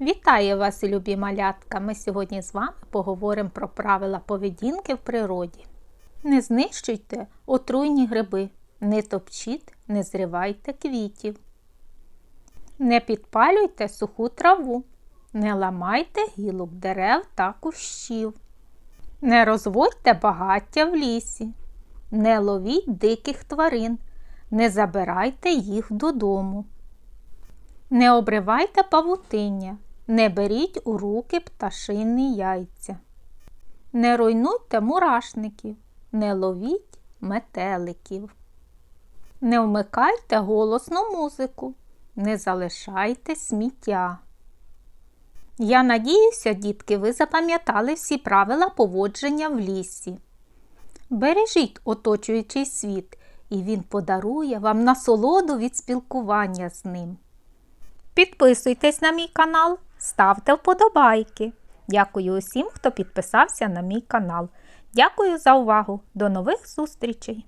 Вітаю вас, любі малятка! Ми сьогодні з вами поговоримо про правила поведінки в природі. Не знищуйте отруйні гриби, не топчіть, не зривайте квітів. Не підпалюйте суху траву, не ламайте гілок дерев та кущів. Не розводьте багаття в лісі, не ловіть диких тварин, не забирайте їх додому. Не обривайте павутиння, не беріть у руки пташині яйця. Не руйнуйте мурашників, не ловіть метеликів. Не вмикайте голосну музику, не залишайте сміття. Я надіюся, дітки, ви запам'ятали всі правила поводження в лісі. Бережіть оточуючий світ, і він подарує вам насолоду від спілкування з ним. Підписуйтесь на мій канал, ставте вподобайки. Дякую усім, хто підписався на мій канал. Дякую за увагу. До нових зустрічей!